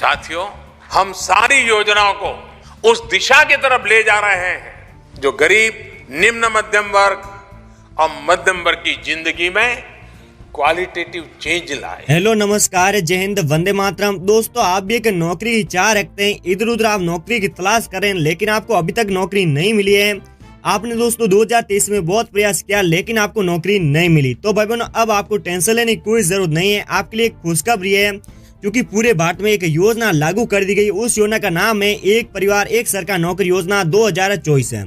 साथियों, हम सारी योजनाओं को उस दिशा की तरफ ले जा रहे हैं जो गरीब, निम्न मध्यम वर्ग और मध्यम वर्ग की जिंदगी में क्वालिटेटिव चेंज लाए। हेलो, नमस्कार, जय हिंद, वंदे मातरम। दोस्तों, आप भी एक नौकरी की चाह रखते हैं, इधर उधर आप नौकरी की तलाश कर रहे हैं, लेकिन आपको अभी तक नौकरी नहीं मिली है। आपने दोस्तों 2023 में बहुत प्रयास किया, लेकिन आपको नौकरी नहीं मिली। तो भाई बहनों, अब आपको टेंशन लेने की कोई जरूरत नहीं है। आपके लिए एक खुशखबरी है, क्योंकि पूरे भारत में एक योजना लागू कर दी गई। उस योजना का नाम है एक परिवार एक सरकार नौकरी योजना 2024 है।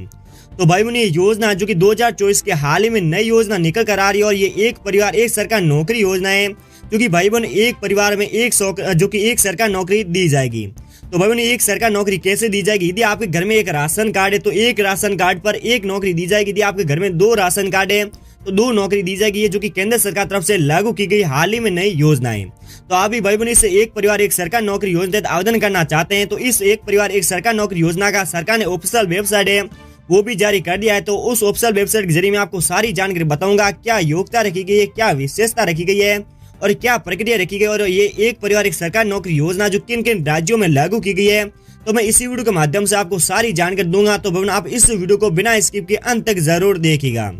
तो भाई बहनों, ये योजना जो कि 2024 के हाल ही में नई योजना निकल कर आ रही है, और ये एक परिवार एक सरकार नौकरी योजना है, क्योंकि भाई बहनों एक परिवार में एक सरकार नौकरी दी जाएगी। तो भाई बहनों, एक सरकार नौकरी कैसे दी जाएगी? यदि आपके घर में एक राशन कार्ड है तो एक राशन कार्ड पर एक नौकरी दी जाएगी। यदि आपके घर में 2 राशन कार्ड है तो 2 नौकरी दी जाएगी। ये जो कि केंद्र सरकार तरफ से लागू की गई हाल ही में नई योजना है। तो आप भी भाई बहनों, इस एक परिवार एक सरकार नौकरी योजना तहत आवेदन करना चाहते हैं तो इस एक परिवार एक सरकार नौकरी योजना का सरकार ने ऑफिशियल वेबसाइट है वो भी जारी कर दिया है। तो उस ऑफिशियल वेबसाइट के जरिए मैं आपको सारी जानकारी बताऊंगा, क्या योग्यता रखी गई है, क्या विशेषता रखी गई है और क्या प्रक्रिया रखी गई, और ये एक परिवार एक सरकार नौकरी योजना जो किन किन राज्यों में लागू की गई है। तो मैं इसी वीडियो के माध्यम से आपको सारी जानकारी दूंगा। तो भाई आप इस वीडियो को बिना स्किप के अंत तक जरूर देखिएगा।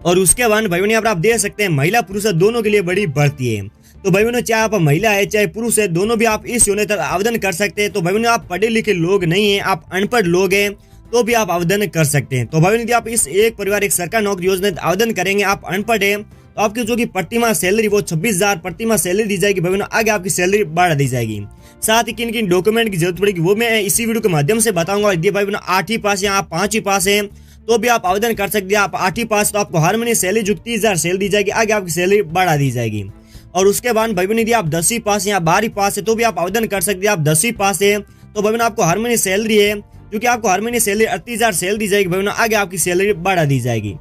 और उसके बाद भाई यहाँ पर आप देख सकते हैं महिला पुरुष दोनों के लिए बड़ी भर्ती है। तो भाई बहनों, चाहे आप महिला है चाहे पुरुष है, दोनों भी आप इस योजना तक आवेदन कर सकते हैं। तो भाई बहनों, आप पढ़े लिखे लोग नहीं है, आप अनपढ़ लोग हैं तो भी आप आवेदन कर सकते हैं। तो भाई बहनों, यदि आप इस एक परिवार एक सरकार नौकरी योजना आवेदन करेंगे, आप अनपढ़ है तो आपकी जो कि प्रतिमाह सैलरी वो 26,000 प्रतिमाह सैलरी दी जाएगी। भाई बहनों, आगे आपकी सैलरी बढ़ा दी जाएगी। साथ ही किन किन डॉक्यूमेंट की जरूरत पड़ेगी वो मैं इसी वीडियो के माध्यम से बताऊंगा। यदि भाई बहनों 8वीं पास या आप 5वीं पास है तो भी आप आवेदन कर सकते हैं। आप 8वीं पास तो आपको हर महीने सैलरी जो 30,000 सैलरी दी जाएगी, आगे आपकी सैलरी बढ़ा दी जाएगी। और उसके बाद भाई बहनों, यदि आप 10वीं पास या 12वीं पास है तो भी आप आवेदन कर सकते हैं। आप 10वीं पास है तो भाई बहनों आपको हर महीने सैलरी है, क्योंकि आपको हर महीने सैलरी 38,000 सैलरी दी जाएगी। भाई बहनों, आगे आपकी सैलरी बढ़ा दी जाएगी।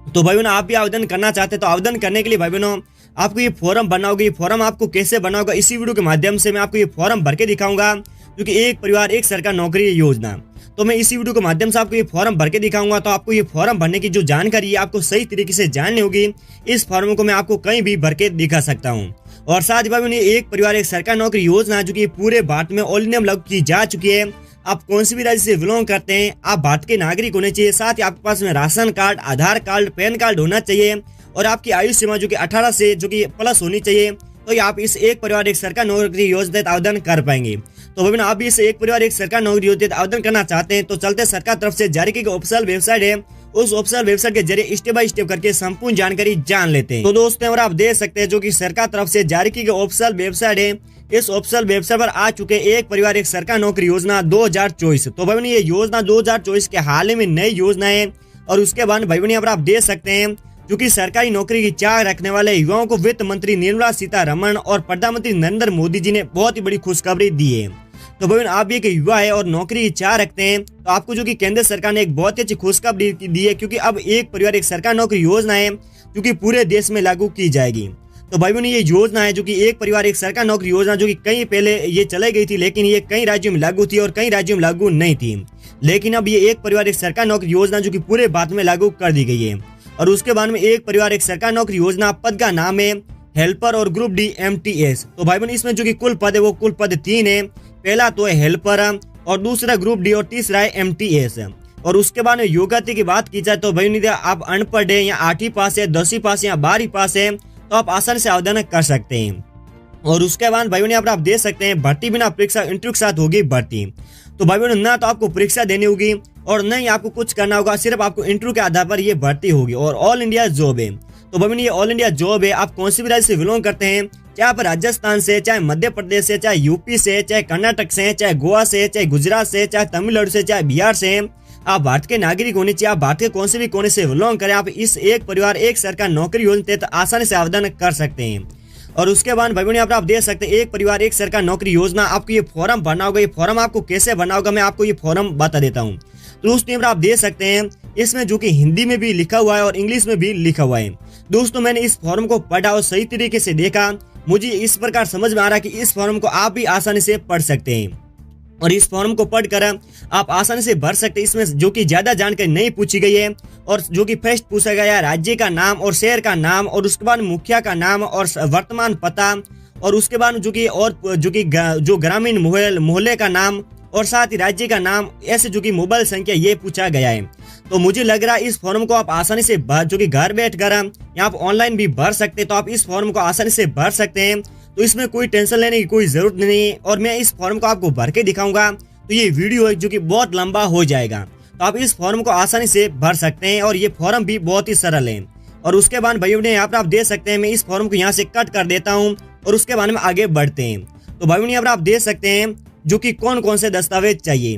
तो भाई बहनों, आप भी आवेदन करना चाहते हैं तो आवेदन करने के लिए भाई बहनों आपको ये फॉर्म भरना होगा। ये फॉर्म आपको कैसे भरना होगा, इसी वीडियो के माध्यम से मैं आपको ये फॉर्म भर के दिखाऊंगा, क्योंकि एक परिवार एक सरकार नौकरी योजना। तो मैं इसी वीडियो के माध्यम से आपको ये फॉर्म भर के दिखाऊंगा। तो आपको ये फॉर्म भरने की जो जानकारी है आपको सही तरीके से जाननी होगी। इस फॉर्म को मैं आपको कहीं भी भर के दिखा सकता हूँ। और साथ ही भाई एक परिवार एक सरकार नौकरी योजना जो कि पूरे भारत में ऑल इंडिया में लागू की जा चुकी है। आप कौन सी भी राज्य से बिलोंग करते हैं, आप भारत के नागरिक होने चाहिए। साथ ही आपके पास में राशन कार्ड, आधार कार्ड, पैन कार्ड होना चाहिए, और आपकी आयु सीमा जो कि 18 से जो कि प्लस होनी चाहिए। तो आप इस एक परिवार एक सरकार नौकरी योजना तहत आवेदन कर पाएंगे। तो भाई आप इस एक परिवार एक सरकार नौकरी योजना तहत आवेदन करना चाहते हैं तो चलते सरकार तरफ से जारी की गई ऑफिशियल वेबसाइट है, उस ऑफिशियल वेबसाइट के जरिए स्टेप बाय स्टेप करके संपूर्ण जानकारी जान लेते हैं। तो दोस्तों, और आप देख सकते हैं जो कि सरकार तरफ से जारी की गई ऑफिशियल वेबसाइट है, इस ऑफिशियल वेबसाइट पर आ चुके एक परिवार एक सरकार नौकरी योजना 2024। तो भाई ये योजना 2024 के हाल ही में नई योजना है। और उसके बाद भाई यहाँ पर आप देख सकते हैं जो कि सरकारी नौकरी की चाह रखने वाले युवाओं को वित्त मंत्री निर्मला सीतारमण और प्रधानमंत्री नरेंद्र मोदी जी ने बहुत ही बड़ी खुशखबरी दी है। तो भाई आप भी एक युवा है और नौकरी की चाह रखते हैं तो आपको जो कि केंद्र सरकार ने एक बहुत ही अच्छी खुशखबरी दी है, क्योंकि अब एक परिवार एक सरकार नौकरी योजना है जो कि पूरे देश में लागू की जाएगी। तो भाई बहनों, ये योजना है जो कि एक परिवार एक सरकार नौकरी योजना जो कि कहीं पहले ये चलाई गई थी, लेकिन ये कई राज्यों में लागू थी और कई राज्यों में लागू नहीं थी। लेकिन अब ये एक परिवार एक सरकार नौकरी योजना जो कि पूरे भारत में लागू कर दी गई है। और उसके बाद में एक परिवार एक सरकार नौकरी योजना पद का नाम है हेल्पर और ग्रुप डी MTS। तो भाई बहनों, इसमें जो कि कुल पद है वो कुल पद 3 है। पहला तो है हेल्पर, और दूसरा ग्रुप डी, और तीसरा है MTS। और उसके बाद में योग्यता की बात की जाए तो भाई आप अनपढ़ है या 8वीं पास है, 10वीं पास या 12वीं पास है तो आप आसानी से आवेदन कर सकते हैं। और उसके बाद भाई यहाँ पर आप देख सकते हैं भर्ती बिना परीक्षा इंटरव्यू के साथ होगी भर्ती। तो भाई बहनों, ना तो आपको परीक्षा देनी होगी और न ही आपको कुछ करना होगा, सिर्फ आपको इंटरव्यू के आधार पर ये भर्ती होगी। और ऑल इंडिया जॉब है। तो भाई बहनों, ये ऑल इंडिया जॉब है। आप कौन सी भी राज्य से बिलोंग करते हैं, चाहे आप राजस्थान से, चाहे मध्य प्रदेश से, चाहे यूपी से, चाहे कर्नाटक से, चाहे गोवा से, चाहे गुजरात से, चाहे तमिलनाडु से, चाहे बिहार से, आप भारत के नागरिक होने चाहिए। आप भारत के कौन से भी कोने से बिलोंग करें, आप इस एक परिवार एक सरकार नौकरी योजना तहत आसानी से आवेदन कर सकते हैं। और उसके बाद भाई यहाँ पर आप देख सकते हैं एक परिवार एक सरकार नौकरी योजना, आपको ये फॉर्म भरना होगा। ये फॉर्म आपको कैसे भरना होगा मैं आपको ये फॉर्म बता देता हूँ। तो दोस्तों, आप देख सकते हैं इसमें जो कि हिंदी में भी लिखा हुआ है और इंग्लिश में भी लिखा हुआ है। दोस्तों, मैंने इस फॉर्म को पढ़ा और सही तरीके से देखा, मुझे इस प्रकार समझ में आ रहा है कि इस फॉर्म को आप भी आसानी से पढ़ सकते हैं। और इस फॉर्म को पढ़कर आप आसानी से भर सकते हैं। इसमें जो कि ज्यादा जानकारी नहीं पूछी गई है, और जो कि फर्स्ट पूछा गया है राज्य का नाम और शहर का नाम, और उसके बाद मुखिया का नाम और वर्तमान पता, और उसके बाद जो ग्रामीण मोहल्ले का नाम और साथ ही राज्य का नाम, ऐसे जो कि मोबाइल संख्या ये पूछा गया है। तो मुझे लग रहा है इस फॉर्म को आप आसानी से जो कि घर बैठ कर यहाँ ऑनलाइन भी भर सकते हैं। तो आप इस फॉर्म को आसानी से भर सकते हैं, तो इसमें कोई टेंशन लेने की कोई जरूरत नहीं है। और मैं इस फॉर्म को आपको भर के दिखाऊंगा, तो ये वीडियो है जो कि बहुत लंबा हो जाएगा। तो आप इस फॉर्म को आसानी से भर सकते हैं और ये फॉर्म भी बहुत ही सरल है। और उसके बाद भाइयों ने यहाँ पर आप देख सकते हैं, मैं इस फॉर्म को यहाँ से कट कर देता हूँ और उसके बाद में आगे बढ़ते हैं। तो भाइयों ने यहाँ पर आप देख सकते हैं जो कि कौन कौन से दस्तावेज चाहिए।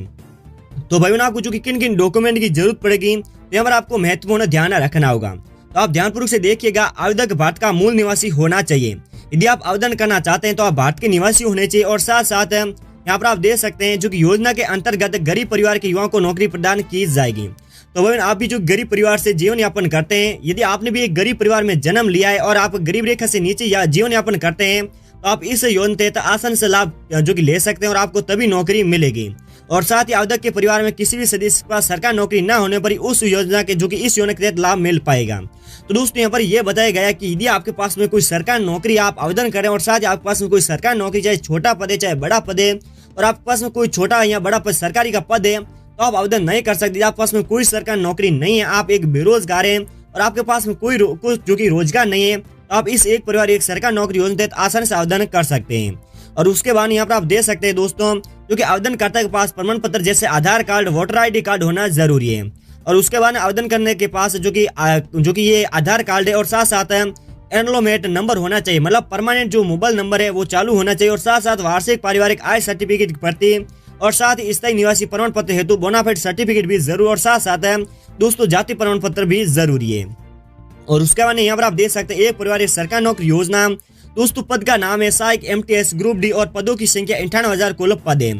तो भाइयों ने आपको जो कि किन किन डॉक्यूमेंट की जरूरत पड़ेगी, तो यहाँ पर आपको महत्वपूर्ण ध्यान रखना होगा। तो आप ध्यानपूर्वक से देखिएगा। आवेदक भारत का मूल निवासी होना चाहिए। यदि आप आवेदन करना चाहते हैं तो आप भारत के निवासी होने चाहिए। और साथ साथ यहाँ पर आप देख सकते हैं जो कि योजना के अंतर्गत गरीब परिवार के युवाओं को नौकरी प्रदान की जाएगी। तो भाई आप भी जो गरीब परिवार से जीवन यापन करते हैं, यदि आपने भी एक गरीब परिवार में जन्म लिया है और आप गरीब रेखा से नीचे या जीवन यापन करते हैं, तो आप इस योजना तहत आसान से लाभ जो कि ले सकते हैं और आपको तभी नौकरी मिलेगी। और साथ ही आवेदक के परिवार में किसी भी सदस्य के पास सरकारी नौकरी न होने पर उस योजना के इस योजना के तहत लाभ मिल पाएगा। तो दोस्तों यहाँ पर यह बताया गया कि यदि आपके पास में कोई सरकारी नौकरी आप आवेदन करें और साथ ही आपके पास में कोई सरकारी नौकरी, चाहे छोटा पद है चाहे बड़ा पद है, और आपके पास में कोई छोटा या बड़ा पद सरकारी का पद है, तो आप आवेदन नहीं कर सकते। आपके पास में कोई सरकारी नौकरी नहीं है, आप एक बेरोजगार हैं और आपके पास में कोई जो कि रोजगार नहीं है, तो आप इस एक परिवार एक सरकारी नौकरी योजना तहत आसानी से आवेदन कर सकते हैं। और उसके बाद यहाँ पर आप देख सकते हैं दोस्तों, जो कि आवेदनकर्ता के पास प्रमाण पत्र जैसे आधार कार्ड, वोटर ID कार्ड होना जरूरी है। और उसके बाद आवेदन करने के पास जो कि ये आधार कार्ड है और साथ साथ एनरोलमेंट नंबर होना चाहिए, मतलब परमानेंट जो मोबाइल नंबर है वो चालू होना चाहिए। और साथ साथ वार्षिक पारिवारिक आय सर्टिफिकेट की प्रति और साथ ही स्थायी निवासी प्रमाण पत्र हेतु बोनाफाइड सर्टिफिकेट भी जरूर, और साथ साथ दोस्तों जाति प्रमाण पत्र भी जरूरी है। और उसके बाद यहाँ पर आप देख सकते हैं एक परिवार एक सरकारी नौकरी योजना। दोस्तों पद का नाम है सहायक MTS ग्रुप D और पदों की संख्या 58,000 कुल पद है।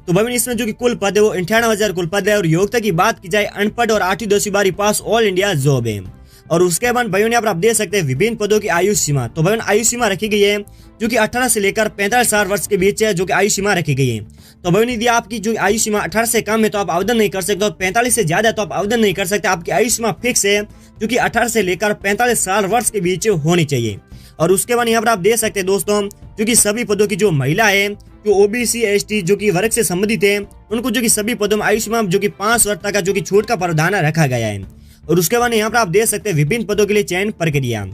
तो भाई इसमें जो कि कुल पद है वो 58,000 कुल पद है। और योग्यता की बात की जाए, अनपढ़ और 8वीं 10वीं 12वीं पास ऑल इंडिया जॉब है। और उसके बाद भाइयों ने आप देख सकते हैं विभिन्न पदों की आयु सीमा। तो भाइयों आयु सीमा रखी गई है जो कि 18 से लेकर 45 वर्ष के बीच है, जो कि आयु सीमा रखी गई है। तो भाइयों यदि आपकी जो आयु सीमा 18 से कम है तो आप आवेदन नहीं कर सकते, और 45 से ज्यादा है तो आप आवेदन नहीं कर सकते। आपकी आयु सीमा फिक्स है जो कि 18 से लेकर 45 वर्ष के बीच होनी चाहिए। और उसके बाद यहाँ पर आप देख सकते हैं दोस्तों, जो कि सभी पदों की जो महिला है, जो OBC ST जो कि वर्ग से संबंधित है, उनको जो कि सभी पदों में आयु सीमा जो कि 5 वर्ष तक का जो कि छूट का प्रावधान रखा गया है। और उसके बाद यहाँ पर आप देख सकते हैं विभिन्न पदों के लिए चयन प्रक्रिया,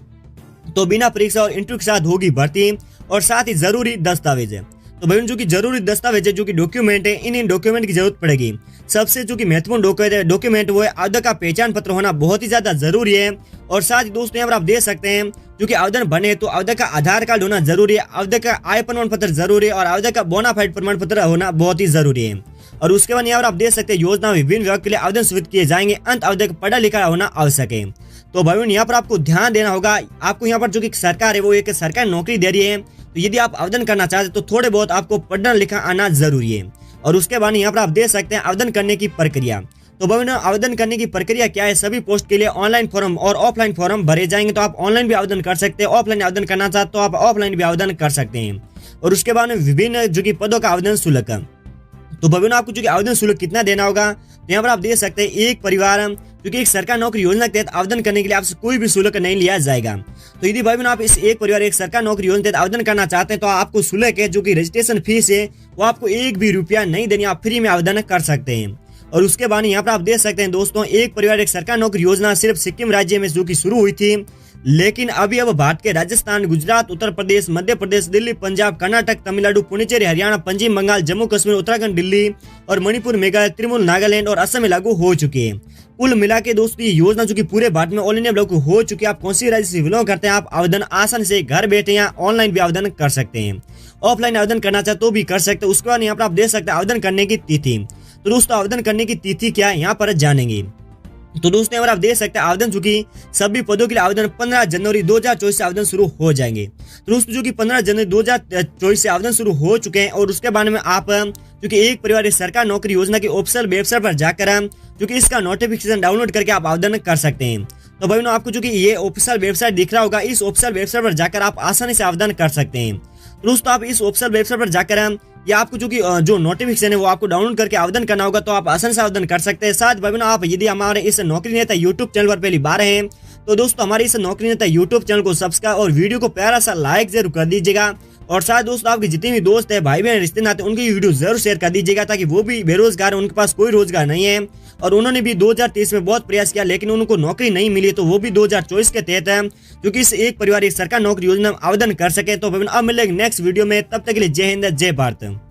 तो बिना परीक्षा और इंटरव्यू के साथ होगी भर्ती। और साथ ही जरूरी दस्तावेज है। तो भाई जो कि जरूरी दस्तावेज है, जो कि डॉक्यूमेंट है, इन डॉक्यूमेंट की जरूरत पड़ेगी। सबसे जो कि महत्वपूर्ण डॉक्यूमेंट वो है आवेदक का पहचान पत्र होना बहुत ही ज्यादा जरूरी है। और साथ ही दोस्तों यहाँ पर आप देख सकते हैं जो कि आवेदन बने तो आवेदक का आधार कार्ड होना जरूरी है, आवेदक का आय प्रमाण पत्र जरूरी है और आवेदक का बोनाफाइड प्रमाण पत्र होना बहुत ही जरूरी है। और उसके बाद यहाँ पर आप देख सकते हैं योजना विभिन्न विभाग के लिए आवेदन स्वीकृत किए जाएंगे, अंत आवेदक पढ़ा लिखा होना आवश्यक है। तो भाई यहाँ पर आपको ध्यान देना होगा, आपको यहाँ पर जो कि सरकार है वो एक सरकारी नौकरी दे रही है, तो यदि आप आवेदन करना चाहते तो थोड़े बहुत आपको पढ़ना लिखा आना जरूरी है। और उसके बाद यहाँ पर आप देख सकते हैं आवेदन करने की प्रक्रिया। तो भाई आवेदन करने की प्रक्रिया क्या है, सभी पोस्ट के लिए ऑनलाइन फॉर्म और ऑफलाइन फॉर्म भरे जाएंगे। तो आप ऑनलाइन भी आवेदन कर सकते हैं, ऑफलाइन आवेदन करना चाहते तो आप ऑफलाइन भी आवेदन कर सकते हैं। और उसके बाद विभिन्न जो कि पदों का आवेदन शुल्क, तो भाई आपको जो कि आवेदन शुल्क कितना देना होगा, तो यहाँ पर आप देख सकते हैं एक परिवार जो कि एक सरकारी नौकरी योजना के तहत आवेदन करने के लिए आपसे कोई भी शुल्क नहीं लिया जाएगा। तो यदि भाई आप इस एक परिवार एक सरकारी नौकरी योजना के तहत आवेदन करना चाहते हैं तो आपको शुल्क है जो कि रजिस्ट्रेशन फीस है वो आपको 1 भी रुपया नहीं देनी, आप फ्री में आवेदन कर सकते हैं। और उसके बाद यहाँ पर आप देख सकते हैं दोस्तों एक परिवार एक सरकारी नौकरी योजना सिर्फ सिक्किम राज्य में जो कि शुरू हुई थी, लेकिन अभी अब भारत के राजस्थान, गुजरात, उत्तर प्रदेश, मध्य प्रदेश, दिल्ली, पंजाब, कर्नाटक, तमिलनाडु, पुडुचेरी, हरियाणा, पश्चिम बंगाल, जम्मू कश्मीर, उत्तराखंड, दिल्ली और मणिपुर, मेघालय, त्रिपुरा, नागालैंड और असम में लागू हो चुकी है। कुल मिला के दोस्तों ये योजना जो कि पूरे भारत में ऑल इंडिया लागू हो चुकी है। आप कौन सी राज्य से बिलोंग करते हैं, आप आवेदन आसानी से घर बैठे या ऑनलाइन भी आवेदन कर सकते हैं। ऑफलाइन आवेदन करना चाहे तो भी कर सकते हैं। उसके बाद यहाँ पर आप देख सकते हैं आवेदन करने की तिथि। तो दोस्तों आवेदन करने की तिथि क्या है यहाँ पर जानेंगे। तो दोस्तों यहाँ पर आप देख सकते हैं आवेदन जो कि सभी पदों के लिए आवेदन 15 जनवरी 2024 से आवेदन शुरू हो जाएंगे। तो दोस्तों जो कि 15 जनवरी 2024 से आवेदन शुरू हो चुके हैं। और उसके बाद में आप जो कि एक परिवार एक सरकारी नौकरी योजना की ऑफिशियल वेबसाइट पर जाकर जो कि इसका नोटिफिकेशन डाउनलोड करके आप आवेदन कर सकते हैं। तो भाई आपको जो कि ये ऑफिशियल वेबसाइट दिख रहा होगा, इस ऑफिशियल वेबसाइट पर जाकर आप आसानी से आवेदन कर सकते हैं। दोस्तों आप इस ऑफिशियल वेबसाइट पर जाकर या आपको जो कि जो नोटिफिकेशन है वो आपको डाउनलोड करके आवेदन करना होगा, तो आप आसानी से आवेदन कर सकते हैं। साथ भाई आप यदि हमारे इस नौकरी नेता यूट्यूब चैनल पर पहली बार हैं तो दोस्तों हमारे इस नौकरी नेता यूट्यूब चैनल को सब्सक्राइब और वीडियो को प्यारा सा लाइक जरूर कर दीजिएगा। और साथ दोस्तों आपके जितने भी दोस्त है, भाई बहन, रिश्ते नाते, उनकी वीडियो जरूर शेयर कर दीजिएगा ताकि वो भी बेरोजगार, उनके पास कोई रोजगार नहीं है और उन्होंने भी 2023 में बहुत प्रयास किया लेकिन उनको नौकरी नहीं मिली, तो वो भी 2024 के तहत है जो कि इस एक परिवार एक सरकार नौकरी योजना में आवेदन कर सके। तो अब मिलेंगे नेक्स्ट वीडियो में, तब तक के लिए जय हिंद, जय भारत।